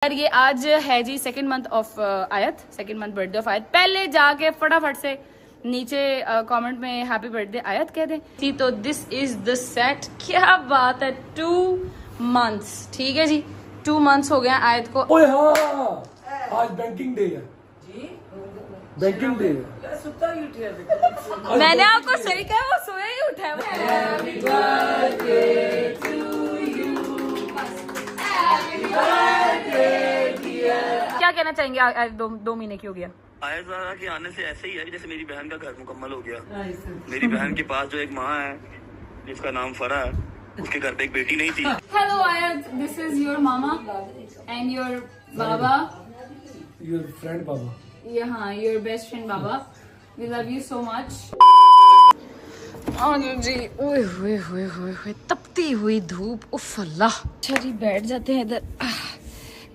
ये आज है जी सेकंड मंथ ऑफ आयत, सेकंड मंथ बर्थडे ऑफ आयत। पहले जाके फटाफट से नीचे कमेंट में हैप्पी बर्थडे आयत कह दें जी। तो दिस इज द सेट, क्या बात है, 2 मंथ्स, ठीक है जी, 2 मंथ्स हो गए आयत को। ओए हाँ, आज बैंकिंग डे है जी, बैंकिंग डे है। सुता ही उठे मैंने आपको सही कहा, वो सोया ही उठा है। Happy birthday to you, happy birthday dear. क्या कहना चाहेंगे, दो महीने की हो गया आयत ज़ारा के आने से ऐसे ही है जैसे मेरी बहन का घर मुकम्मल हो गया। मेरी बहन के पास जो एक माँ है जिसका नाम फरा है, उसके घर पे एक बेटी नहीं थी। Hello Ayat, this is your mama and your baba, your friend baba, हाँ, your best friend baba. We love you so much. जी, ओए होए होए होए होए, तपती हुई धूप, उफ अल्लाह। अच्छा जी, बैठ जाते हैं इधर।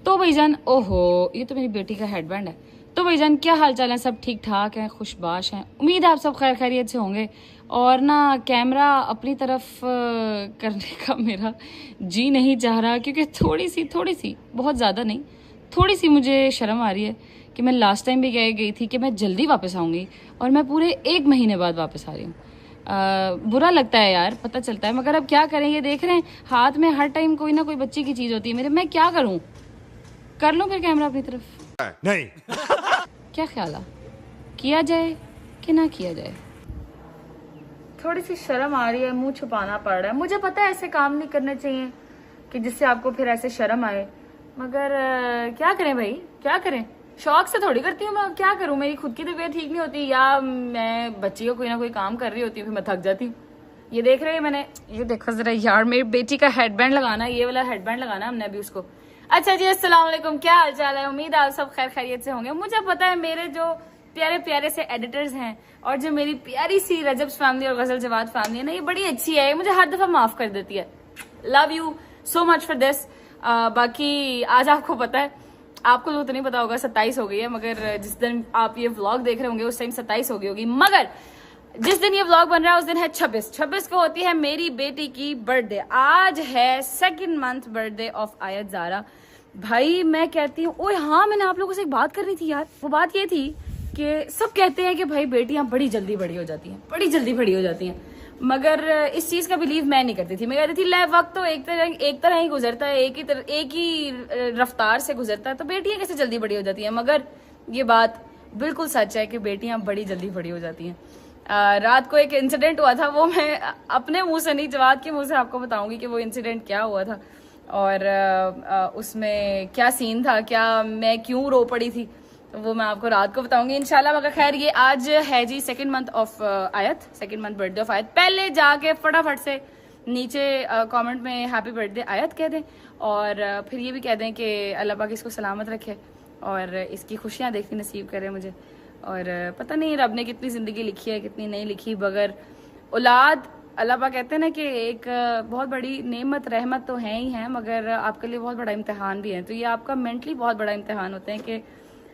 तो भाईजान, ओहो, ये तो मेरी बेटी का हेडबैंड है। तो भाईजान, क्या हाल चाल है? सब ठीक ठाक हैं, खुशबाश हैं? उम्मीद है आप सब खैर खैरियत से होंगे। और ना कैमरा अपनी तरफ करने का मेरा जी नहीं चाह रहा, क्योंकि थोड़ी सी, बहुत ज़्यादा नहीं, थोड़ी सी मुझे शर्म आ रही है कि मैं लास्ट टाइम भी गई थी कि मैं जल्दी वापस आऊँगी और मैं पूरे 1 महीने बाद वापस आ रही हूँ। बुरा लगता है यार, पता चलता है, मगर अब क्या करें। ये देख रहे हैं हाथ में हर टाइम कोई ना कोई बच्ची की चीज़ होती है मेरे। मैं क्या करूँ? कर लूँ फिर कैमरा अपनी तरफ? नहीं। क्या ख्याल है, किया जाए कि ना किया जाए? थोड़ी सी शर्म आ रही है, मुंह छुपाना पड़ रहा है। मुझे पता है ऐसे काम नहीं करने चाहिए कि जिससे आपको फिर ऐसे शर्म आए, मगर क्या करें भाई, क्या करें? शौक से थोड़ी करती हूँ मैं, क्या करूँ? मेरी खुद की तबीयत ठीक नहीं होती या मैं बच्ची को कोई ना कोई काम कर रही होती हूँ, फिर मैं थक जाती हूँ। ये देख रहे हैं मैंने, ये देखो जरा यार, मेरी बेटी का हेडबैंड लगाना, ये वाला हेडबैंड लगाना हमने अभी उसको। अच्छा जी, अस्सलाम वालेकुम, क्या हाल चाल है? उम्मीद है आप सब खैर खैरियत से होंगे। मुझे पता है मेरे जो प्यारे प्यारे से एडिटर्स हैं और जो मेरी प्यारी सी रजब फैमिली और गजल जवाद फैमिली है ना, ये बड़ी अच्छी है, ये मुझे हर दफा माफ कर देती है। Love you so much for this. बाकी आज आपको पता है, आपको तो नहीं पता होगा, 27 हो गई है, मगर जिस दिन आप ये व्लॉग देख रहे होंगे उस टाइम 27 हो गई होगी, मगर जिस दिन ये व्लॉग बन रहा है उस दिन है 26 को होती है मेरी बेटी की बर्थडे। आज है सेकंड मंथ बर्थडे ऑफ आयत ज़ारा। भाई मैं कहती हूँ, ओए हाँ, मैंने आप लोगों से एक बात करनी थी यार। वो बात ये थी कि सब कहते हैं कि भाई बेटियां बड़ी जल्दी बड़ी हो जाती हैं, बड़ी जल्दी बड़ी हो जाती हैं, मगर इस चीज का बिलीव मैं नहीं करती थी। मैं कहती थी ले वक्त तो एक तरह ही गुजरता है, एक ही रफ्तार से गुजरता है, तो बेटियां कैसे जल्दी बड़ी हो जाती हैं? मगर ये बात बिल्कुल सच है कि बेटियां बड़ी जल्दी बड़ी हो जाती हैं। रात को एक इंसिडेंट हुआ था, वो मैं अपने मुंह से नहीं, जवाद के मुंह से आपको बताऊंगी कि वो इंसिडेंट क्या हुआ था और उसमें क्या सीन था, क्या मैं क्यों रो पड़ी थी, तो वो मैं आपको रात को बताऊंगी इंशाल्लाह। मगर खैर, ये आज है जी सेकंड मंथ ऑफ आयत, सेकंड मंथ बर्थडे ऑफ आयत। पहले जाके फटाफट से नीचे कमेंट में हैप्पी बर्थडे आयत कह दें और फिर ये भी कह दें कि अल्लाह पाक इसको सलामत रखे और इसकी खुशियाँ देखनी नसीब करे मुझे। और पता नहीं रब ने कितनी ज़िंदगी लिखी है, कितनी नहीं लिखी, बगैर औलाद अल्लाह पाक कहते हैं ना कि एक बहुत बड़ी नेमत रहमत तो है ही है, मगर आपके लिए बहुत बड़ा इम्तिहान भी है। तो ये आपका मेंटली बहुत बड़ा इम्तिहान होते हैं कि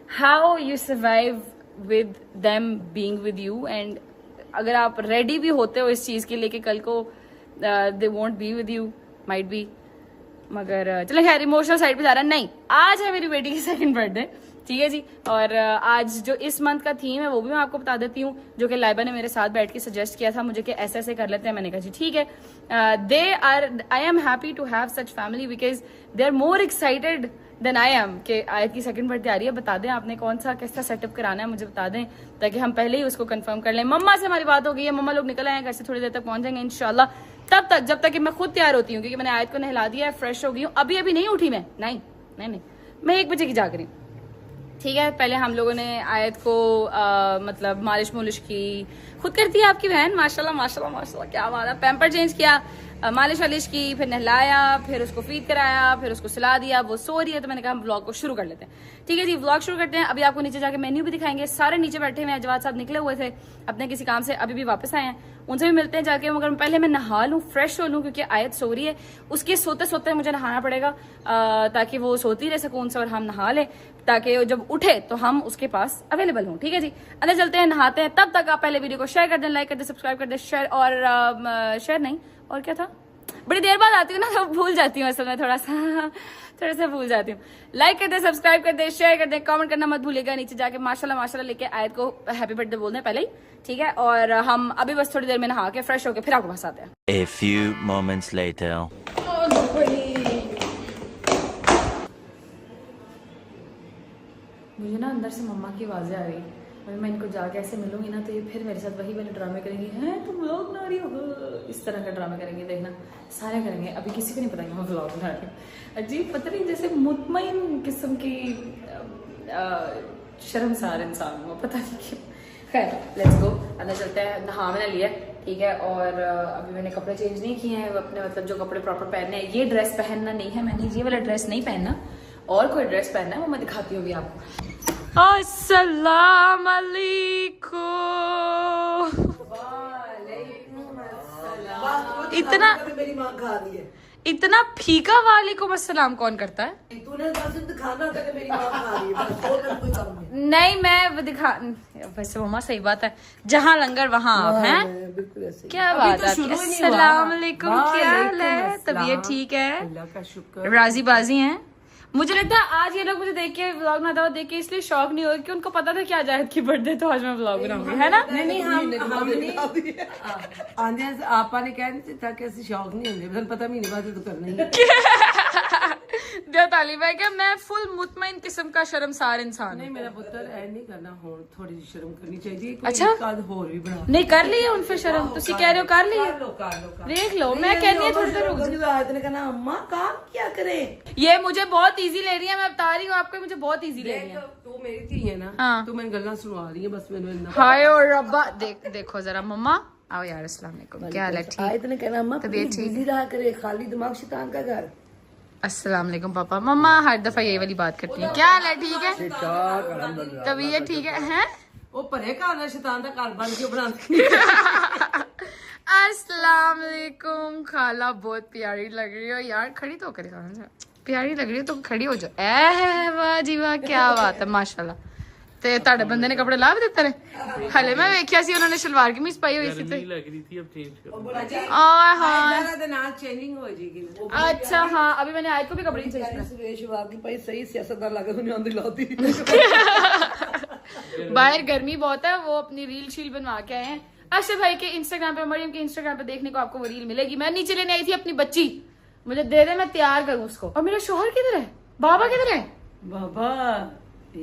how you survive with them being with you, and अगर आप रेडी भी होते हो इस चीज़ के लिए कि कल को they won't be with you, might be. मगर चलो खैर, इमोशनल साइड पे जा रहा है। नहीं, आज है मेरी बेटी की सेकंड बर्थडे, ठीक है जी। और आज जो इस मंथ का थीम है वो भी मैं आपको बता देती हूँ, जो कि लाइबा ने मेरे साथ बैठ के सजेस्ट किया था मुझे कि ऐसे कर लेते हैं। मैंने कहा जी ठीक है। I am happy to have such family because they are more excited than I am कि आयत की सेकंड बर्थडे आ रही है। बता दें आपने कौन सा कैसा सेटअप कराना है, मुझे बता दें ताकि हम पहले ही उसको कंफर्म कर लें। मम्मा से हमारी बात हो गई है, मम्मा लोग निकल आए हैं घर से, थोड़ी देर तक पहुंच जाएंगे इंशाल्लाह। तब तक, जब तक कि मैं खुद तैयार होती हूँ, क्योंकि मैंने आयत को नहला दिया है, फ्रेश हो गई हूँ, अभी नहीं उठी मैं, नहीं, मैं 1 बजे की जाग रही हूँ, ठीक है। पहले हम लोगों ने आयत को मतलब मालिश मुलिश की, खुद करती है आपकी बहन, माशाल्लाह माशाल्लाह माशाल्लाह, क्या बात है। पैम्पर चेंज किया, मालिश वालिश की, फिर नहलाया, फिर उसको फीड कराया, फिर उसको सुला दिया, वो सो रही है। तो मैंने कहा हम व्लॉग को शुरू कर लेते हैं, ठीक है जी। व्लॉग शुरू करते हैं। अभी आपको नीचे जाके मेन्यू भी दिखाएंगे। सारे नीचे बैठे हुए हैं, जवाद साहब निकले हुए थे अपने किसी काम से, अभी भी वापस आए हैं, उनसे भी मिलते हैं जाके। मगर पहले मैं नहा लूँ, फ्रेश हो लूँ, क्योंकि आयत सो रही है, उसके सोते सोते मुझे नहाना पड़ेगा ताकि वो सोती रहे सुकून से और हम नहा लें, ताकि जब उठे तो हम उसके पास अवेलेबल हों, ठीक है जी। अंदर चलते हैं, नहाते हैं। तब तक आप पहले वीडियो को शेयर कर दें, लाइक कर दें, सब्सक्राइब कर दें, शेयर नहीं और क्या था, बड़ी देर बाद आती हूँ ना तो भूल जाती हूँ, असल में थोड़ा सा भूल जाती हूँ। लाइक कर दे, सब्सक्राइब कर दे, शेयर कर दे, कमेंट करना मत भूलिएगा। नीचे जाके माशाल्लाह माशाल्लाह लिख के आयत को हैप्पी बर्थडे बोल दें पहले ही, ठीक है। और हम अभी बस थोड़ी देर में नहा के फ्रेश होके फिर आपको पास आते हैं। A few moments later. मुझे ना अंदर से मम्मा की आवाज़ें आ रही है, अभी मैं इनको जाके ऐसे मिलूंगी ना तो ये फिर मेरे साथ वही वाले ड्रामे करेंगी, हैं तुम व्लॉग बना रही हो, इस तरह का ड्रामा करेंगे, देखना सारे करेंगे। अभी किसी को नहीं पता कि मैं व्लॉग बना रही हूँ। अजीब पता नहीं जैसे मुतमईन किस्म की शर्मसार इंसान हूँ, पता नहीं क्यों। खैर लेट्स गो, अंदर चलते हैं। नहा मैंने लिया, ठीक है, और अभी मैंने कपड़े चेंज नहीं किए हैं अपने, मतलब जो कपड़े प्रॉपर पहनने हैं। ये ड्रेस पहनना नहीं है मैंने, ये वाला ड्रेस नहीं पहनना, और कोई ड्रेस पहनना है वो मैं दिखाती हूँ अभी आपको। अस्सलाम वालेकुम। इतना मेरी माँ खा रही है। इतना फीका वालेकुम अस्सलाम कौन करता है? तूने बस दिखाना था कि मेरी माँ खा रही है, बस और कोई काम नहीं। नहीं मैं वो दिखा, वैसे मम्मा सही बात है, जहाँ लंगर वहाँ आप हैं। बिल्कुल ऐसे। क्या बात है? अस्सलाम वालेकुम, क्या हाल है? तबीयत ठीक है? अल्लाह का शुक्र। राजी बाजी हैं? मुझे लगता है आज ये लोग मुझे देख के व्लॉग ना देख के इसलिए शौक नहीं हो कि उनको पता था क्या जाहिद की बर्थडे, तो आज मैं व्लॉग बनाऊंगी, है ना? नहीं आंदे आपा ने कह नहीं था कि ऐसे शौक नहीं होंगे, बस पता भी नहीं बात तो करना ही। दिया तालिब है कि मैं फुल मुतमईन किस्म का शर्मसार इंसान नहीं हूँ। मेरा पुत्र ऐ नहीं करना, हो थोड़ी सी शर्म करनी चाहिए। अच्छा होर भी बना नहीं कर ली है उन फिर शर्म, तुसी कह रहे हो कर ली है, देख लो। मैं कहनी है थोड़ी देर रुक जाओ। आयत ने कहना अम्मा काम क्या करे, ये मुझे बहुत इजी ले रही है, मैं बता रही हूँ आपको, मुझे बहुत इजी ले रही है। तू मेरी थी है ना, हाँ। तू मैंने गल्ला सुनवा रही है बस मैंने। हाय और रब्बा, देखो जरा मम्मा, आओ यार, अस्सलाम वालेकुम, क्या हाल है? ठीक, आयत ने कहना अम्मा तबीयत ठीक बिजी रहा करे, खाली दिमाग शैतान का घर। अस्सलाम वालेकुम पापा। मम्मा हर दफा यही वाली बात करती है। क्या हाल है? ठीक है, तबीयत ठीक है? हैं? वो परे घर शैतान का घर बन के बनाते। अस्सलाम वालेकुम खाला, बहुत प्यारी लग रही हो यार, खड़ी तो होकर दिखाना, प्यारी लग रही हो तो खड़ी हो जाओ। वाह जी वाह, क्या बात है, माशाल्लाह। ਤੇ ਤੁਹਾਡੇ ਬੰਦੇ ਨੇ ਕੱਪੜੇ ਲਾ ਵੀ ਦਿੱਤੇ ਨੇ? ਹਲੇ ਮੈਂ ਵੇਖਿਆ ਸੀ ਉਹਨਾਂ ਨੇ ਸ਼ਲਵਾਰ ਕਮੀਜ਼ ਪਾਈ ਹੋਈ ਸੀ ਤੇ लग रही थी, अब चेंज कर। ਆਏ ਹਾਂ, ਦੇ ਨਾਲ ਚੇਂजिंग ਹੋ ਜਾਏਗੀ। अच्छा हाँ, अभी मैंने आयत को भी कपड़े चेंज किए। सुरेश वाकई भाई सही सियासतदान लगा, तूने आंधी लाती। बाहर गर्मी बहुत है, वो अपनी रील शील बनवा के आए हैं। अक्षय भाई के इंस्टाग्राम पे, मरियम के इंस्टाग्राम पे देखने को आपको वो रील मिलेगी। मैं नीचे लेने आई थी अपनी बच्ची, मुझे दे दे, मैं तैयार करूँ उसको। और मेरा शोहर किधर है? बाबा किधर है? बाबा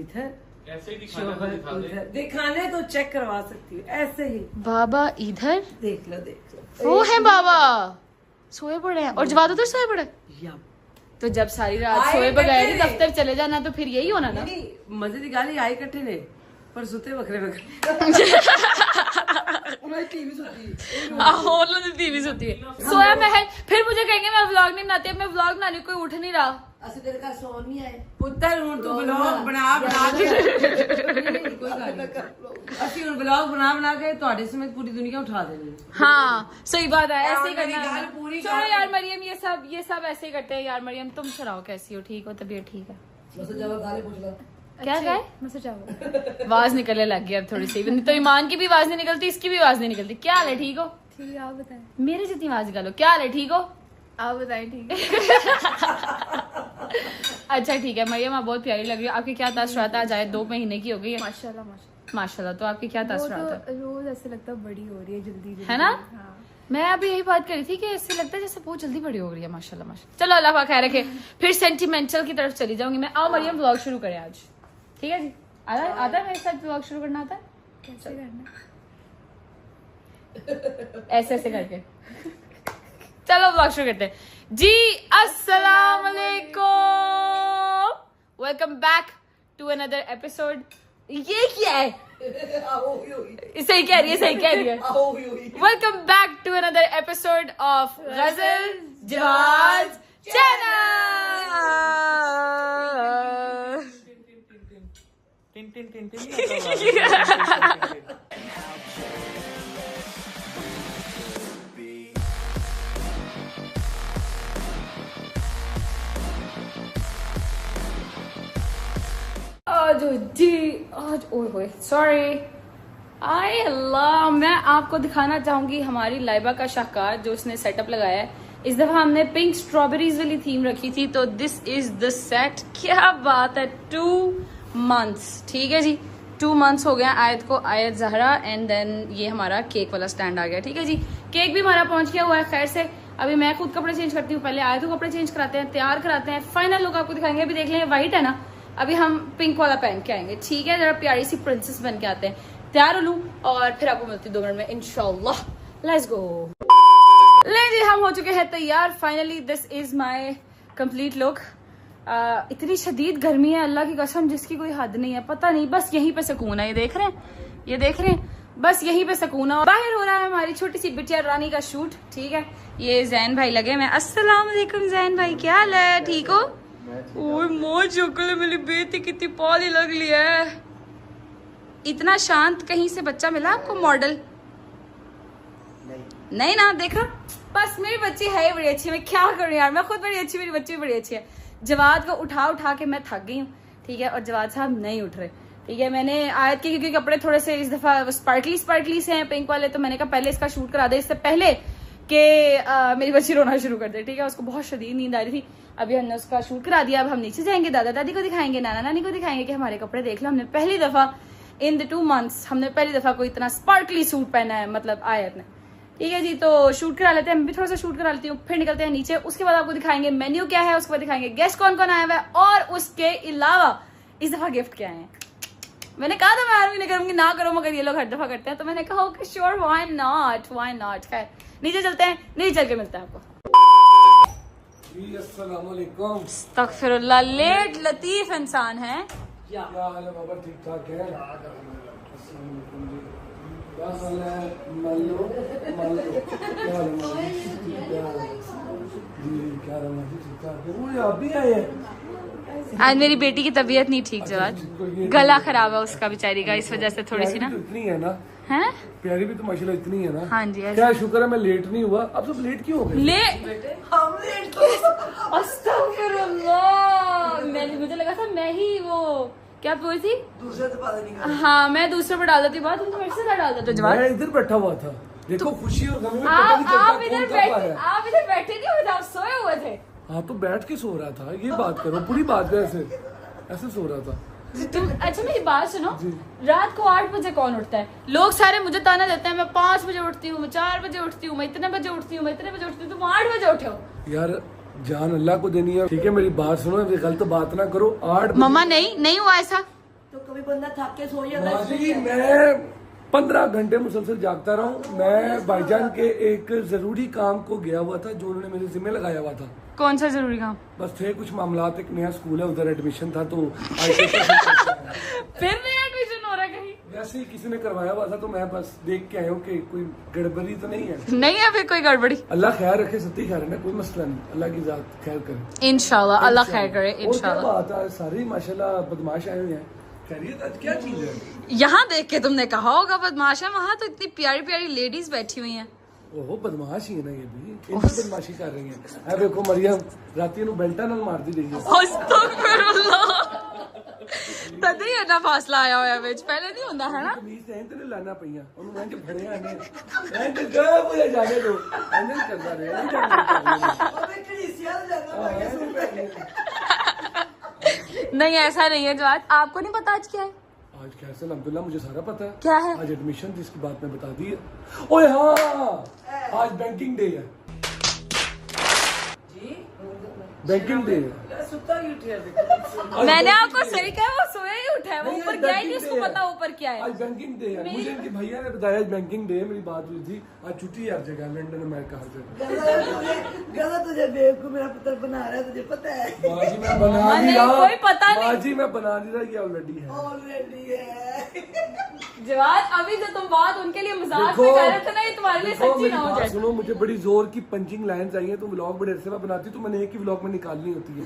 इधर ऐसे ही दिखा दे। दिखाने तो चेक करवा सकती हूँ ऐसे ही। बाबा इधर? देख लो देख लो, वो है बाबा, सोए पड़े हैं। और जवाब उधर सोए पड़े? या तो जब सारी रात सोए बगैर ही दफ्तर चले जाना तो फिर यही होना ना। नहीं मजे की गाली आई इकट्ठे ने, पर सुते बखरे बखरे। टीवी सोती है, सोया मैं है, फिर मुझे कहेंगे मैं व्लॉग नहीं बनाती। अब मैं व्लॉग बनाने कोई उठ नहीं रहा। ਅਸੀਂ ਤੇਰੇ ਘਰ ਸੌਣ ਨਹੀਂ ਆਏ ਪੁੱਤਰ, ਹੁਣ ਤੂੰ ਵਲੌਗ ਬਣਾ ਕੇ ਕੋਈ ਗੱਲ ਨਹੀਂ, ਅਸੀਂ ਹੁਣ ਵਲੌਗ ਬਣਾ ਕੇ ਤੁਹਾਡੇ ਸਮੇਤ ਪੂਰੀ ਦੁਨੀਆ उठा देंगे। हाँ सही बात है, ऐसे ही करना गाल है। पूरी छोड़ो यार मरियम, ये सब ऐसे ही करते हैं यार। मरियम तुम सुनाओ, कैसी हो? ठीक हो? तबीयत ठीक है? बस जब गाली पूछ लो क्या गए? मैं सोचा आवाज निकलने लग गई अब थोड़ी सी, नहीं तो ईमान की भी आवाज नहीं निकलती, इसकी भी आवाज नहीं निकलती। क्या हाल है? ठीक हो? ठीक है, आप बताएं। मेरे जितनी आवाज निकालो। क्या हाल है? ठीक हो? आप बताएं। ठीक है। अच्छा ठीक है मरियम, आप बहुत प्यारी लग रही है। आपकी क्या तासुरात है? आज आए 2 महीने की हो गई है माशाल्लाह माशाल्लाह। माशाल्लाह। तो आपकी क्या वो तासुरात है? तो रोज ऐसे लगता है बड़ी हो रही है, जल्दी जल्दी है ना? हाँ। मैं अभी यही बात करी थी कि इससे लगता है जैसे बहुत जल्दी बड़ी हो रही है, माशाल्लाह माशाल्लाह। चलो अल्लाह पाक खैर रखे। फिर सेंटिमेंटल की तरफ चली जाऊंगी मैं। आओ मरियम व्लॉग शुरू करें आज, ठीक है जी? आता है मेरे साथ व्लॉग शुरू करना? आता है? कैसे करना? ऐसे ऐसे करके चलो व्लॉग शुरू करते हैं जी। अस्सलाम वालेकुम, welcome back to another episode. ये क्या है? सही कह रही है, सही कह रही है। Welcome back to another episode of Ghazal Jawaz channel. टिन टिन टिन टिन। आज जी, आज ओए सॉरी, आए अल्लाह। मैं आपको दिखाना चाहूंगी हमारी लाइबा का शाहकार जो उसने सेटअप लगाया है। इस दफा हमने पिंक स्ट्रॉबेरीज वाली थीम रखी थी, तो दिस इज द सेट। क्या बात है, 2 months, ठीक है जी, 2 months हो गया आयत को, आयत जहरा। एंड देन ये हमारा केक वाला स्टैंड आ गया, ठीक है जी। केक भी हमारा पहुंच गया हुआ है खैर से। अभी मैं खुद कपड़े चेंज करती हूँ, पहले आयत को कपड़े चेंज कराते हैं, तैयार कराते हैं, फाइनल लुक आपको दिखाएंगे। अभी देख लें व्हाइट है ना, अभी हम पिंक वाला पहन के आएंगे, ठीक है। जरा प्यारी सी प्रिंसेस बन के आते हैं, तैयार हो लूं और फिर आपको मिलती 2 मिनट में इंशाल्लाह। Let's go. ले जी, हम हो चुके हैं तैयार finally. This is my complete look. इतनी शदीद गर्मी है अल्लाह की कसम, जिसकी कोई हद नहीं है। पता नहीं, बस यहीं पे सुकून है। ये देख रहे हैं, ये देख रहे हैं, बस यहीं पे सुकून है। बाहर हो रहा है हमारी छोटी सी बिटिया रानी का शूट, ठीक है। ये जैन भाई लगे मैं। अस्सलाम वालेकुम जैन भाई, क्या हाल है, ठीक हो? ओए मौज शक्ल, मेरी बेटी कितनी पॉली लग ली है। इतना शांत कहीं से बच्चा मिला आपको मॉडल? नहीं ना, देखा, बस मेरी बच्ची है बड़ी अच्छी। मैं क्या करूं यार, मैं खुद बड़ी अच्छी, मेरी बच्ची भी बड़ी अच्छी है। जवाद को उठा उठा के मैं थक गई हूँ, ठीक है, और जवाद साहब नहीं उठ रहे, ठीक है। मैंने आयत के क्योंकि कपड़े थोड़े से इस दफा स्पार्कली से हैं पिंक वाले, तो मैंने कहा पहले इसका शूट करा दे, इससे पहले कि मेरी बच्ची रोना शुरू कर दे, ठीक है। उसको बहुत शदीद नींद आ रही थी। अभी हमने उसका शूट करा दिया। अब हम नीचे जाएंगे, दादा दादी को दिखाएंगे, नाना नानी को दिखाएंगे कि हमारे कपड़े देख लो। हमने पहली दफा इन द 2 months हमने पहली दफा कोई इतना स्पार्कली सूट पहना है, मतलब आयत ने, ठीक है जी। तो शूट करा लेते हैं, मैं भी थोड़ा सा शूट करा लेती हूँ, फिर निकलते हैं नीचे। उसके बाद आपको दिखाएंगे मेन्यू क्या है, उसके बाद दिखाएंगे गेस्ट कौन कौन आया हुआ है, और उसके अलावा इस दफा गिफ्ट क्या है। मैंने कहा था मैं हर महीने करूंगी, ना करो, मगर ये लोग हर दफा करते हैं, तो मैंने कहा ओके श्योर, व्हाई नॉट। खैर नीचे चलते हैं, नीचे चल के मिलते हैं आपको। अस्सलाम वालेकुम। अस्तगफिरुल्लाह, लेट लतीफ इंसान है। क्या हाल है बाबा, ठीक ठाक है? क्या हाल है? मान लो क्या हाल है? क्या हाल है जी? क्या हाल है? ठीक ठाक है। वो आप भी आए हैं? आज मेरी बेटी की तबीयत नहीं ठीक, जवाद गला खराब है उसका बेचारी का, इस वजह से थोड़ी सी ना। तो इतनी है ना, हैं? प्यारी भी तो माशाल्लाह इतनी है ना। हाँ जी, क्या शुक्र है मैं लेट नहीं हुआ। अब सब लेट क्यों हो गए? अस्तगफिरुल्लाह, मुझे लगा था मैं ही वो क्या बोली थी, दूसरे से पता नहीं। हाँ, मैं दूसरे पर डाल देती बात, तुम तो मेरे से डाल देते जवाब। मैं इधर बैठा हुआ था, देखो खुशी और गम में पता आप नहीं चलता आप कौन इधर कब बैठे, आया। आप इधर बैठे नहीं हुए थे, आप सोए हुए थे। हाँ तो बैठ के सो रहा था, ये बात करो, पूरी बात है, ऐसे सो रहा था। तुम अच्छा मेरी बात सुनो, रात को 8 बजे कौन उठता है? लोग सारे मुझे ताना देते हैं, मैं 5 बजे उठती हूँ, मैं 4 बजे उठती हूँ, मैं इतने बजे उठती हूँ, मैं इतने बजे उठती हूँ, तुम 8 बजे उठे हो यार। जान अल्लाह को देनी है, ठीक है। मेरी बात सुनो, गलत बात ना करो। 8 मम्मा नहीं हुआ ऐसा। तो कभी बंदा थक के सो जाता माजी, मैं 15 घंटे मुसलसल जागता रहा हूँ। मैं भाईजान के एक जरूरी काम को गया हुआ था, जो उन्होंने मेरे जिम्मे लगाया हुआ था। कौन सा जरूरी काम? बस थे कुछ मामलात, एक नया स्कूल है, उधर एडमिशन था, तो फिर नया एडमिशन हो रहा है कहीं? वैसे ही किसी ने करवाया हुआ था, तो मैं बस देख के आया हूँ कि कोई गड़बड़ी तो नहीं है। नहीं है फिर कोई गड़बड़ी? अल्लाह खैर रखे, सत्य खैर है ना, कोई मसला नहीं, अल्लाह की जात खैर करे इंशाल्लाह, अल्लाह खैर करे और क्या इंशाल्लाह। बात है, सारी माशाल्लाह बदमाश आए हुए हैं। खैरियत, आज क्या चीज है? यहाँ देख के तुमने कहा होगा बदमाश है, वहाँ तो इतनी प्यारी प्यारी लेडीज बैठी हुई हैं। ओहो बदमाश ही है ना, ये भी इनकी बदमाशी कर रही है। अब देखो मरियम राती नु बेल्टा नाल मार दी रही है। अस्तगफिरुल्लाह, तद ही इतना फासला आया होया विच, पहले नहीं होता है ना। कमीज ते तेरे लाना पईया, ओनु मैं जो फड़िया ने मैं तो गए मुझे जाने दो, अंदर करदा रहे नहीं नहीं ऐसा नहीं है जवाद, आपको नहीं पता आज क्या है? आज कैसे अल्हम्दुलिल्लाह मुझे सारा पता है। क्या है? आज एडमिशन थी, इसकी बात मैं बता दी है। ओए हाँ, आज बैंकिंग डे है। बैंकिंग डे है। मैंने आपको सही कहा, वो सोया ही उठा है, वो ऊपर गया ही नहीं, उसको पता ऊपर क्या है। आज बैंकिंग डे है, मुझे इनके भैया ने बताया आज बैंकिंग डे है, मेरी बात हुई थी। आज छुट्टी है हर जगह, लंदन अमेरिका हर जगह। गलत तुझे बेवकूफ मेरा पुत्र बना रहा है, तुझे पता है? बाजी मैं बना नहीं रहा, कोई पता नहीं। बाजी मैं बना नहीं रहा, ये ऑलरेडी है। ऑलरेडी है। जवाद अभी जो तुम बात उनके लिए मजाक देखो, में कह रहे थे ना, ये तुम्हारे लिए देखो, सच्ची मेरी ना हो बात जाए। सुनो, मुझे बड़ी जोर की पंचिंग लाइंस आई है, तो व्लॉग बड़े अरसे में बनाती, तो मैंने एक ही व्लॉग में निकालनी होती है।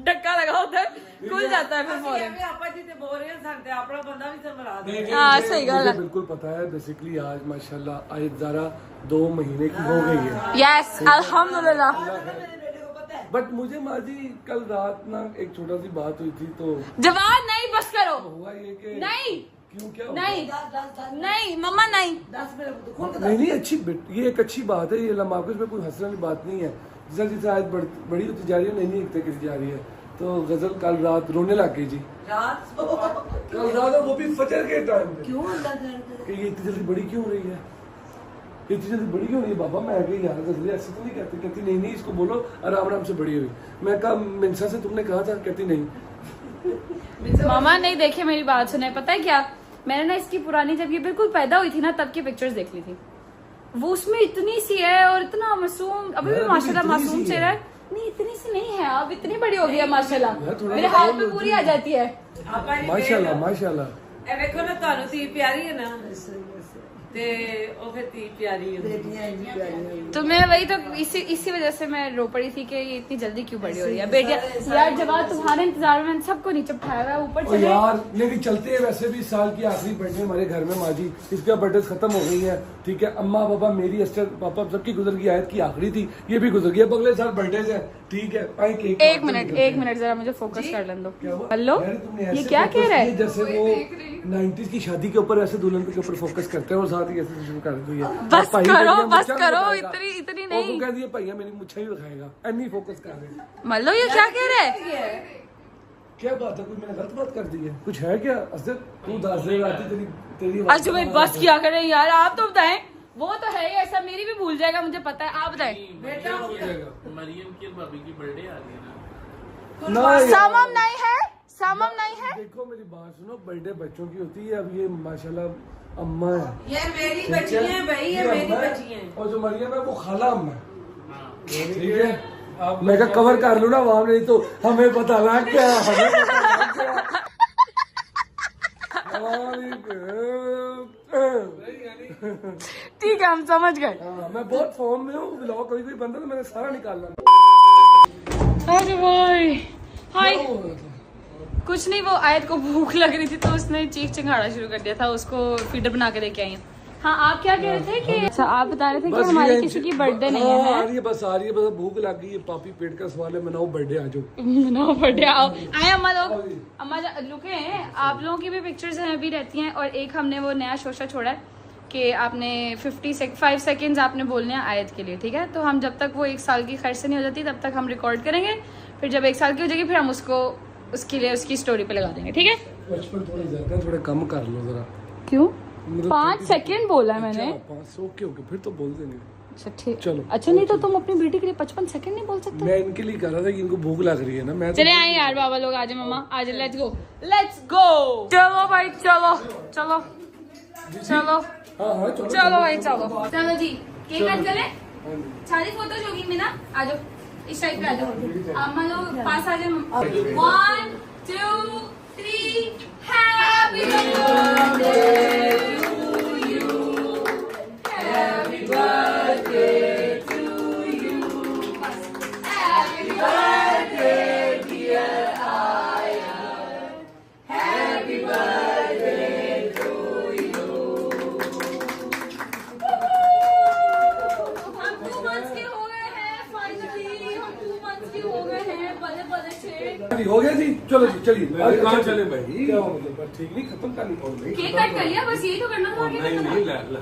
धक्का लगा होता है, खुल जाता है फिर फौरन। आपा जी ते बोल रहे हैं, साडे अपना बंदा भी संभला दे। हाँ सही गल मुझे है। बिल्कुल पता है। बेसिकली आज माशाल्लाह आयत ज़रा 2 महीने की हो गई है। यस अल्हम्दुलिल्लाह। बट मुझे माजी कल रात ना एक छोटा सी बात हुई थी, तो जवाब नहीं, बस करो। हुआ ये कि नहीं क्यों क्या हुआ? नहीं नहीं मम्मा नहीं। 10 मिनट नहीं अच्छी ये एक अच्छी बात है, ये लम्हा इसमें कोई हंसने वाली बात नहीं है। जैसे जैसे आज बड़ी होती जा रही है, नहीं एक तक जा रही है। तो गजल कल रात रोने लग गई जी, रात कल रात वो भी फजर के टाइम पे क्यों अल्लाह कर कि ये इतनी जल्दी बड़ी क्यों हो रही है, इतनी जल्दी बड़ी क्यों हो रही है बाबा। मैं कही यार गजल ऐसे तो नहीं कहती। कहती नहीं इसको बोलो आराम आराम से बड़ी हुई। मैं कहा मिनसा से तुमने कहा था, कहती नहीं। मामा नहीं देखे, मेरी बात सुने। पता है क्या, मैंने ना इसकी पुरानी जब ये बिल्कुल पैदा हुई थी ना तब की पिक्चर्स देख ली थी। वो उसमें इतनी सी है और इतना मासूम, अभी भी माशाल्लाह मासूम चेहरा है। नहीं इतनी सी नहीं है, अब इतनी बड़ी हो गई है माशाल्लाह, मेरे हाथ में पूरी आ जाती है। माशाल्लाह माशाल्लाह। ए देखो ना ਤੁਹਾਨੂੰ ਤੀ ਪਿਆਰੀ ਹੈ ਨਾ ਤੇ ਉਹ ਫਿਰ ਤੀ ਪਿਆਰੀ ਹੈ ਬੇਟੀਆਂ ਇੰਨੀ ਪਿਆਰੀਆਂ। तो मैं वही तो इसी वजह से मैं रो पड़ी थी कि ये इतनी जल्दी क्यों बड़ी हो रही है। बेटिया यार जवाब तुम्हारे इंतजार में सबको नीचे बिठाया हुआ है, ऊपर और चले। यार नहीं चलते हैं, वैसे भी साल की आखिरी बर्थडे हमारे घर में माँ जी, इसका बर्थडे खत्म हो गई है। ठीक है, अम्मा पापा मेरी अस्टर पापा सबकी गुजर गई, आयत की आखिरी थी, ये भी गुजर गई। अब अगले साल बर्थडे है। ठीक है, आए केक एक मिनट जरा मुझे फोकस कर लेने क्या दो। हुआ? हेलो यार, तुमने ये ऐसे क्या focus कह रहा है? किए जैसे वो 90s की शादी के ऊपर ऐसे दुल्हन के ऊपर फोकस करते हैं और साथ ही ऐसे शुरू कर दी है। बस भाई करो, भैया बस मुझे करो, दिखाएगा। इतनी और वो नहीं। कह दिया भैया मेरी मुच्छा ही दिखाएगा, एनी फोकस कर रहे हैं। मल्लो ये क्या कह रहा है? क्या बात है, कुछ मैंने गलत बात कर दी है? कुछ है क्या असद? तू दस दिन आती तेरी तेरी अच्छा भाई बस क्या करें यार, आप तो बताएं। वो तो है ही ऐसा, मेरी भी भूल जाएगा, मुझे पता है। आप बताएं। मरियम की और भाभी की बर्थडे आ रही है ना। ना यार। समम नहीं है, समम नहीं है। देखो मेरी बात सुनो, बर्थडे बच्चों की होती है। अब ये माशाल्लाह अम्मा है, ये मेरी बच्ची है भाई, ये मेरी बच्ची है। और जो मरियम है वो खाला अम्मा है। ठीक है, मैं कहा कवर कर लो ना वहां, नहीं तो हमें पता लग गया, हमें पता लग गया। ठीक है हम समझ गए। हाँ, मैं बहुत फॉर्म में हूँ, व्लॉग कभी कोई बनता तो मैंने सारा निकालना। अरे भाई हाय, क्या हो रहा था? कुछ नहीं, वो आयत को भूख लग रही थी तो उसने चीख चिंगाड़ा शुरू कर दिया था, उसको फीडर बना के देके आई हूँ। हाँ आप क्या कह रहे थे कि अच्छा आप बता रहे थे कि हमारी किसी की बर्थडे नहीं है। आ रही है बस, आ रही है बस, भूख लग गई है। पापी पेट का सवाल है, मनाओ बर्थडे आ जाओ। मनाओ बर्थडे आओ, आए अम्मा लोग। अम्मा रुके हैं, आप लोगों की भी पिक्चर्स हैं अभी रहती हैं। और एक हमने वो नया शोशा छोड़ा है कि आपने 5 सेकेंड्स आपने बोलने हैं आयत के लिए। ठीक है, तो हम जब तक वो 1 साल की खर्च से नहीं हो जाती तब तक हम रिकॉर्ड करेंगे। फिर जब 1 साल की हो जाएगी फिर हम उसको उसके लिए उसकी स्टोरी पे लगा देंगे। ठीक है, बचपन थोड़ा ज्यादा, थोड़ा कम कर लो जरा। क्यों 5 सेकेंड बोला है मैंने। 5 ओके फिर तो बोल देंगे। अच्छा ठीक, चलो। अच्छा नहीं तो तुम अपनी बेटी के लिए 55 सेकंड नहीं बोल सकते? मैं इनके लिए कर रहा था कि इनको भूख लग रही है ना। मैं चले आए यार बाबा लोग, आज मम्मा आज, लेट्स गो चलो भाई, चलो चलो चलो हाँ चलो चलो भाई चलो चलो जी, केक कट चले। सारी फोटोज होगी में ना, आ जाओ इस साइड पे आ जाओ। अम्मा लोग पास आ जाओ। 1 2 3 happy birthday to you, happy birthday to you, happy birthday dear Ayat, happy birthday to you. हम 2 months के हो गए हैं, फाइनली हम 2 months के हो गए हैं, बड़े से। हो गया जी, चलो जी चलिए। कहाँ चले भाई? क्या मतलब ठीक नहीं, खत्म करनी पड़ेगी। केक कट कर लिया, बस यही तो करना था। आगे नहीं करना नहीं, था। ला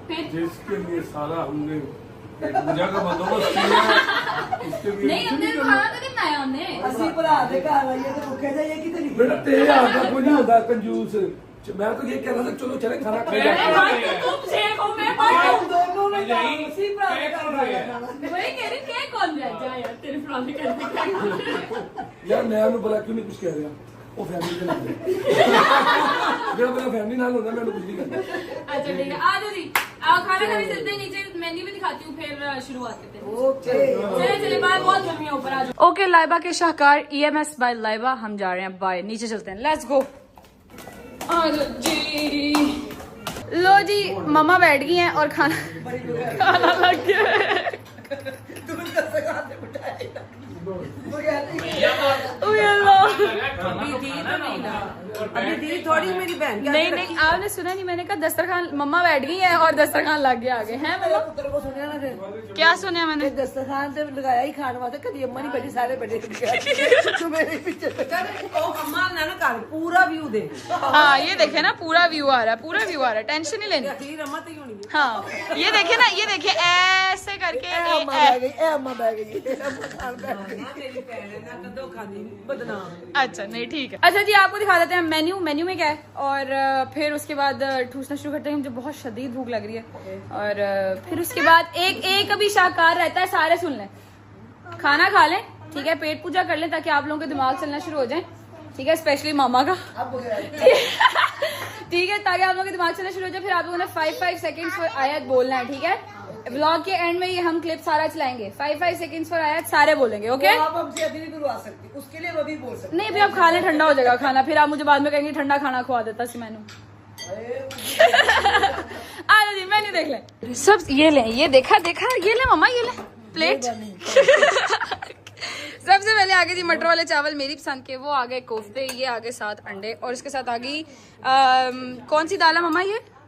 फिर जिसके लिए सारा हमने पूजा का बंदोबस्त किया है, उसके लिए नहीं हमने खाना तो नहीं बनाया हमने। ਅਸੀਂ ਭਰਾ ਦੇ ਘਰ ਆਈਏ ਤੇ ਭੁੱਖੇ ਜਾਈਏ ਕਿਤੇ नहीं। बेटा तेरे हाथ का कोई नहीं होता कंजूस। मैं तो ये कह रहा था चलो चले खाना खाए अरे जाते भाई तो तुम शेख हो, मैं भाई हूँ। दोनों ने उसी भरा के घर आया। वही कह रही केक कौन ले जा यार, तेरे फलाने करते क्या। यार नया नु बोला क्यों नहीं कुछ कह रहा, वो फैमिली के नाल जो मेरा फैमिली नाल होता मैं कुछ नहीं करता। अच्छा ठीक है, आ जाओ जी, आओ खाना खाने चलते हैं नीचे, मेन्यू भी दिखाती हूँ फिर शुरुआत करते हैं। ओके चले बाहर बहुत गर्मी है, ऊपर आ जाओ। ओके लाइबा के शाहकार EMS बाय लाइबा, हम जा रहे हैं बाय, नीचे चलते हैं, लेट्स गो। आ जाओ जी, लो जी मम्मा बैठ गई हैं और खाना लग गया है। तुम तो सगा दे उठाएगा। वो कहती है ओए अल्लाह अभी दी तो नहीं ना, अभी दी थोड़ी मेरी बहन क्या नहीं नहीं, आपने सुना नहीं, मैंने कहा दस्तरखान मम्मा बैठ गई है और दस्तरखान लग गया आगे हैं मम्मा। पुत्र को सुनिया ना फिर क्या सुना मैंने? दस्तरखान से लगाया ही खाने वास्ते, कभी अम्मा नहीं बैठी, सारे बैठे तू मेरे पीछे ओ अम्मा ना ना कर पूरा व्यू दे। हाँ ये देखे ना, पूरा व्यू आ रहा है, पूरा व्यू आ रहा है, टेंशन नहीं लेनी। अखीर अम्मा तो ही होनी है। हाँ ये देखे ना, ये देखे ऐसे करके अम्मा बह गई, अम्मा बह गई, अम्मा खान बह गई। मेरी बहन है ना, कदों खानी बदनाम। अच्छा नहीं ठीक है। अच्छा जी आपको दिखा देते हैं मेन्यू, मेन्यू में क्या है, और फिर उसके बाद ठूसना शुरू करते हैं। मुझे बहुत शदीद भूख लग रही है। और फिर उसके बाद एक अभी शाकाहार रहता है, सारे सुन लें, खाना खा लें, ठीक है, पेट पूजा कर लें ताकि आप लोगों के दिमाग चलना शुरू हो जाए, ठीक है, स्पेशली मामा का, ठीक है, ताकि आप लोगों के दिमाग चलना शुरू हो जाए। फिर आप लोगों ने 5 सेकंड्स फॉर आयत बोलना है, ठीक है। व्लॉग के एंड में ये हम क्लिप सारा चलाएंगे, 5 सेकंड्स फॉर आयत सारे बोलेंगे, ओके। आप हमसे अभी भी बुलवा सकती, उसके लिए वो भी बोल सकते। नहीं अभी आप खा लें, ठंडा हो जाएगा खाना, फिर आप मुझे बाद में कहेंगे ठंडा खाना खुआ देता सी मैनू। आ जाओ जी मेन्यू देख लें सब, ये लें, ये देखा, ये ले मम्मा, ये ले प्लेट। सबसे पहले आगे जी मटर वाले चावल मेरी पसंद के, वो आगे कोफ्ते, ये आगे 7 अंडे, और इसके साथ आ गई कौन सी दाल है मम्मा?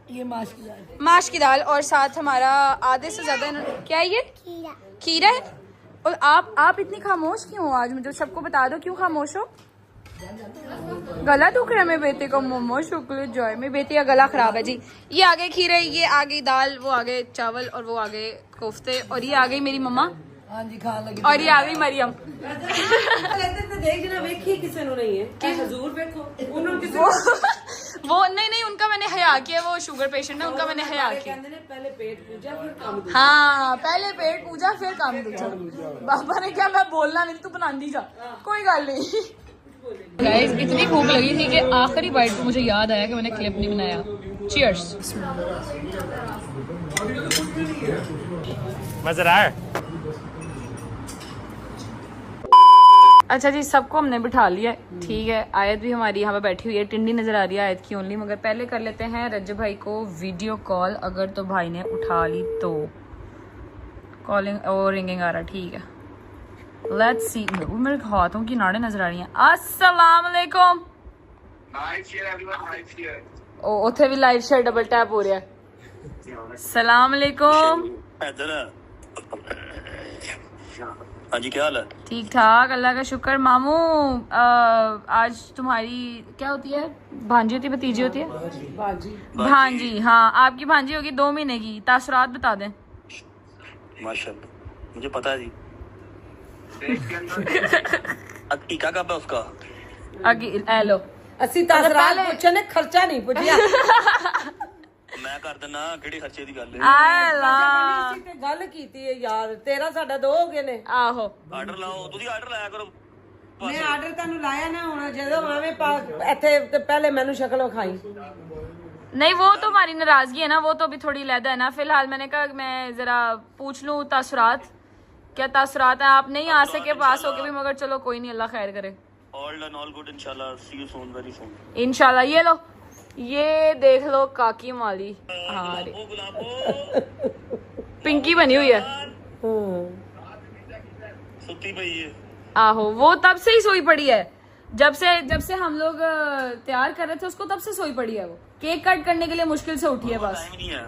ये माश की दाल, माश की दाल, और साथ हमारा आधे से ज्यादा क्या है ये? खीरा है। और आप इतनी खामोश क्यों हो आज? मुझे सबको बता दो क्यों खामोश हो? गला दुख रहा है मेरे बेटे को। मोमो शुक्ल जॉय, मेरे बेटे का गला खराब है जी। ये आगे खीरे, ये आगे दाल, वो आगे चावल, और वो आगे कोफ्ते, और ये आ गई मेरी मम्मा, हाँ जी खान लगी, और ये आ गई मरियम। देख ना वेखी किसी ने नहीं है, हजूर देखो वो नहीं उनका मैंने हया किया, वो शुगर पेशेंट है, उनका मैंने हया किया। पहले पेट पूजा फिर काम दूजा। हाँ पहले पेट पूजा फिर काम दूजा। बाबा ने क्या, मैं बोलना नहीं, तू बना दी जा, कोई गल नहीं। गाइस इतनी भूख लगी थी कि आखिरी बाइट को मुझे याद आया कि मैंने क्लिप नहीं बनाया। चीयर्स। मजा आ रहा है? अच्छा जी सबको हमने बिठा लिया, ठीक है। आयत भी हमारी यहाँ पे बैठी हुई है, टिंडी नजर आ रही है आयत की ओनली, मगर पहले कर लेते हैं रज्जब भाई को वीडियो कॉल, अगर तो भाई ने उठा ली तो। कॉलिंग और रिंगिंग आ रहा, ठीक है, लेट्स सी। मेरे हाथों की नाड़ें नजर आ रही हैं। अस्सलाम वालेकुम। उथे भी लाइव शेयर डबल टैप हो रहा है। सलाम वालेकुम। हाँ जी क्या हाल है? ठीक ठाक अल्लाह का शुक्र। मामू आज तुम्हारी क्या होती है? भांजी होती है, भतीजी होती है? भांजी। हाँ आपकी भांजी होगी 2 महीने की, तासुरात बता दें। माशाल्लाह मुझे पता है जी। अकीका कब है उसका? लो 80 तासरात पूछने, खर्चा नहीं पूछिया। मैं कर देना, किहड़े खर्चे दी गल है? गल कीती है यार, तेरा साडा 2 हो गए ने। आहो आर्डर लाओ, तुसी आर्डर लाया करो। मैं आर्डर ਤੁਹਾਨੂੰ ਲਾਇਆ ਨਾ, ਹੁਣ ਜਦੋਂ ਆਵੇਂ ਇੱਥੇ ਤੇ ਪਹਿਲੇ ਮੈਨੂੰ ਸ਼ਕਲ ਵਿਖਾਈ। नहीं वो तो हमारी नाराजगी है ना, वो तो अभी थोड़ी लहदा है ना। फिलहाल मैंने कहा मैं जरा पूछ लूं तासुरात, क्या तासुरात है? आप नहीं आ सके, पास होके भी, मगर चलो कोई नहीं, अल्लाह खैर करे। ऑल डन ऑल गुड इंशाल्लाह, सी यू सून, वेरी सून इंशाल्लाह। ये लो, ये देख लो काकी माली, हाँ पिंकी बनी हुई है। सुती पई है। आहो वो तब से ही सोई पड़ी है, जब से हम लोग तैयार कर रहे थे उसको, तब से सोई पड़ी है। वो केक कट करने के लिए मुश्किल से उठी है बस। टाइम नहीं है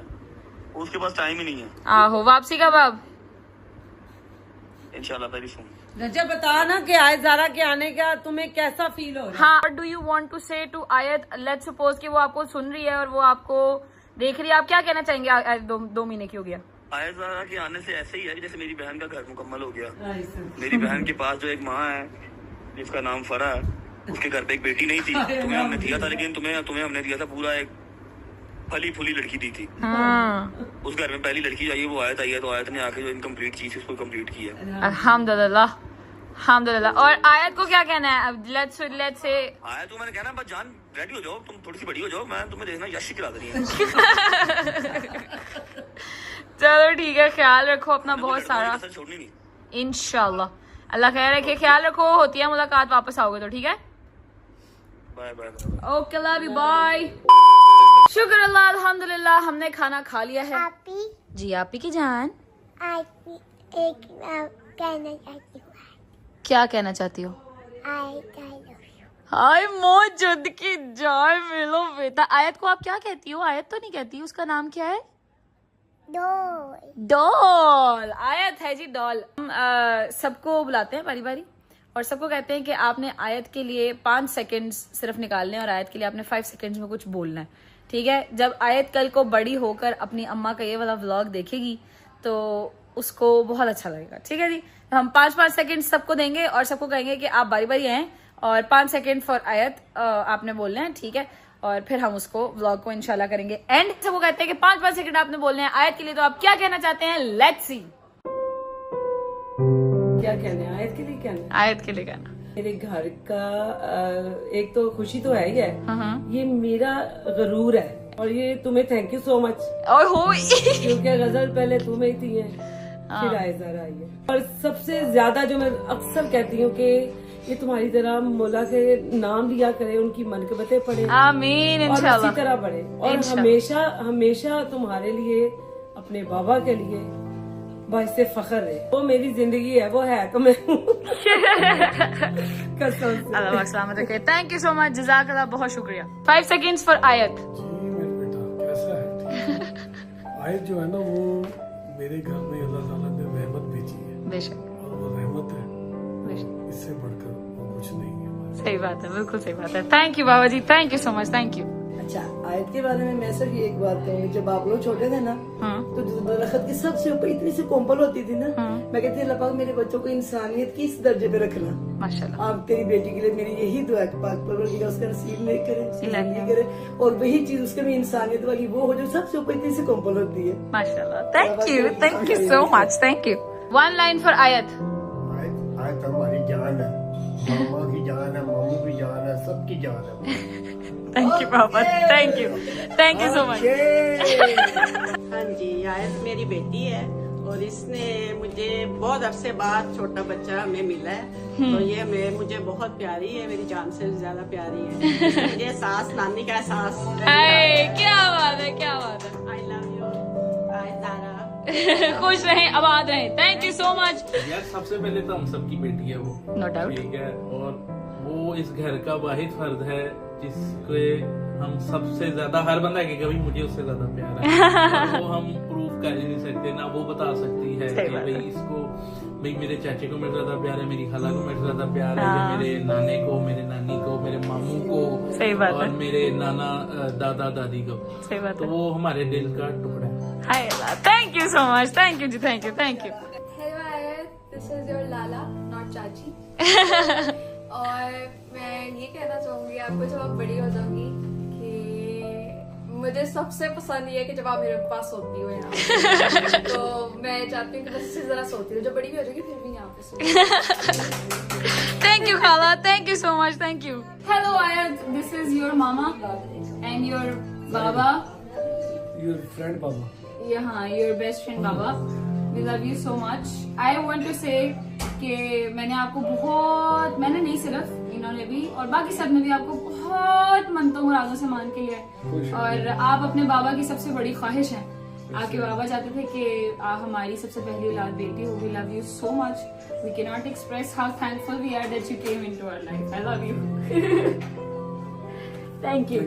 उसके पास, टाइम ही नहीं है। आहो वापसी कब अब? इंशाल्लाह वेरी सून। रजब बता ना कि आए ज़ारा के आने का तुम्हें कैसा फील हो रहा है? हाँ, डू यू वांट टू से टू आयत, लेट्स सपोज कि वो आपको सुन रही है और वो आपको देख रही है, आप क्या कहना चाहेंगे? 2 महीने की हो गया। आयत ज़ारा के आने से ऐसे ही है जैसे मेरी बहन का घर मुकम्मल हो गया। मेरी बहन के पास जो एक माँ है जिसका नाम फरा है, उसके घर पे एक बेटी नहीं थी, तुम्हें हमने दिया था, लेकिन तुम्हें हमने दिया था पूरा एक फली फूली लड़की दी थी। उस घर में पहली लड़की आई है, वो आयत आई है, तो आयत ने आके जो इनकम्प्लीट चीज उसको कम्प्लीट किया। अल्हम्दुलिल्लाह अल्हम्दुलिल्लाह। और आयत को क्या कहना है अब? लेट्स से आयत को मैंने कहना बस जान रेडी हो जाओ, तुम थोड़ी सी बड़ी हो जाओ, मैं तुम्हें देखना यश खिला देनी है। चलो ठीक है, ख्याल रखो अपना बहुत सारा, छोड़नी नहीं इंशाल्लाह। अल्लाह खैर रखे, ख्याल रखो, होती है मुलाकात, वापस आओगे तो ठीक है। Bye bye. Okay love you, bye. शुक्र अल्लाह, अल्हम्दुलिल्लाह हमने खाना खा लिया है। जी आपी की जान, कहना चाहती हूँ, क्या कहना चाहती हो? हाय मौजूद की जाय मिलो बेटा। आयत को आप क्या कहती हो? आयत तो नहीं कहती, उसका नाम क्या है? डॉल। आयत है जी डॉल। हम सबको बुलाते हैं बारी बारी और सबको कहते हैं कि आपने आयत के लिए 5 सेकंड्स सिर्फ निकालने हैं और आयत के लिए आपने 5 सेकंड्स में कुछ बोलना है, ठीक है? जब आयत कल को बड़ी होकर अपनी अम्मा का ये वाला व्लॉग देखेगी तो उसको बहुत अच्छा लगेगा, ठीक है जी? हम 5-5 सेकंड सबको देंगे और सबको कहेंगे कि आप बारी बारी आए और 5 सेकंड फॉर आयत आपने बोलना है, ठीक है? और फिर हम उसको व्लॉग को इंशाल्लाह करेंगे एंड। सबको कहते हैं कि 5-5 सेकंड आपने बोलने हैं आयत के लिए, तो आप क्या कहना चाहते हैं? Let's see. क्या कहना है आयत के लिए? कहना है आयत के लिए कहना। मेरे घर का एक तो खुशी तो है ही है, ये मेरा गरूर है और ये तुम्हें थैंक यू सो मच। और हो क्योंकि गजल पहले तुम्हें थी है, फिर आयज़ा आई है। और सबसे ज्यादा जो मैं अक्सर कहती हूँ कि ये तुम्हारी तरह मौला के नाम लिया करे, उनकी मनकबतें पढ़े, आमीन और इंशाल्लाह। इसी तरह पढ़े और हमेशा हमेशा तुम्हारे लिए, अपने बाबा के लिए बाइसे फख्र है। वो मेरी जिंदगी है, वो है तो मैं कसम से। अल्लाह सलामत रखे। थैंक यू सो मच, जज़ाकल्लाह, बहुत शुक्रिया। 5 सेकंड्स फॉर आयत। जी मेरे बेटा कैसा है? आयत जो है ना वो मेरे घर में अल्लाह ताला ने रहमत भेजी है बेशक और वो रहमत है, बेशक, इससे बढ़कर और कुछ नहीं है। सही बात है, बिल्कुल सही बात है। थैंक यू बाबा जी, thank you so much, thank you. अच्छा, आयत के बारे में मैं सिर्फ ये एक बात कहूंगी, जब आप लोग छोटे थे ना तो दरख्त की सबसे ऊपर इतनी सी कोम्पल होती थी ना, मैं कहती अल्लाह पाक मेरे बच्चों को इंसानियत की इस दर्जे पे रखना। माशाल्लाह। आप तेरी बेटी के लिए मेरी यही दुआ है कि पाक परवरदिगार उसका नसीब नहीं करे, उसकी जिंदगी करे और वही चीज उसके में इंसानियत वाली वो हो जो सबसे ऊपर इतनी सी कोम्पल होती है। माशाल्लाह, thank you so much, thank you. 1 line for आयत। आयत हमारी जान है, मामा की जान है, मामू की जान है, सबकी जान है। Thank you Baba, thank you so much. हाँ जी, आयत मेरी बेटी है और इसने मुझे बहुत अरसे बाद छोटा बच्चा हमें मिला है, तो ये मुझे बहुत प्यारी है, मेरी जान से ज्यादा प्यारी है। मुझे एहसास, नानी का एहसास। क्या बात है, क्या बात है। आई लव यू तारा। खुश रहें, आबाद रहें। Thank you so much. यार सबसे पहले तो हम सबकी बेटी है वो, नो डाउट, ठीक है? और वो इस घर का वाहिद फर्द है जिसके हम सबसे ज्यादा, हर बंदा कि कभी मुझे उससे ज्यादा प्यार है। वो हम प्रूफ कर ही नहीं सकते, ना वो बता सकती है कि भाई इसको, भाई मेरे चाचे को मेरे ज्यादा प्यार है, मेरी खाला को मेरे ज्यादा प्यार है, या मेरे नाने को, मेरे नानी को, मेरे मामू को, सही बात और है, मेरे नाना दादा दादी को। सही बात तो है। वो हमारे दिल का टुकड़ा है। हाय Allah, thank you so much, thank you जी, thank you, thank you. Hello Ayat, this is your lala not chachi. और मैं ये कहना चाहूंगी आपको, जब आप बड़ी हो जाओगी, कि मुझे सबसे पसंद ये है कि जब आप मेरे पास सोती हो यहाँ तो मैं चाहती हूँ कि बस इससे जरा सोती हो, जब बड़ी भी हो जाएगी फिर भी यहाँ पे सोती। Thank you khala, thank you so much, thank you. Hello Ayat, this is your mama and your baba, your friend baba, हाँ, your best friend baba. We love you so much. I want to say कि मैंने आपको बहुत, मैंने नहीं सिर्फ, इन्होंने भी और बाकी सब ने भी आपको बहुत मनतों मुरादों से मान के लिया, और आप अपने बाबा की सबसे बड़ी ख्वाहिश हैं। आपके बाबा चाहते थे कि हमारी सबसे पहली औलाद बेटी हो। We love you so much, we can not express how thankful we are that you came into our life. I love you. Thank you.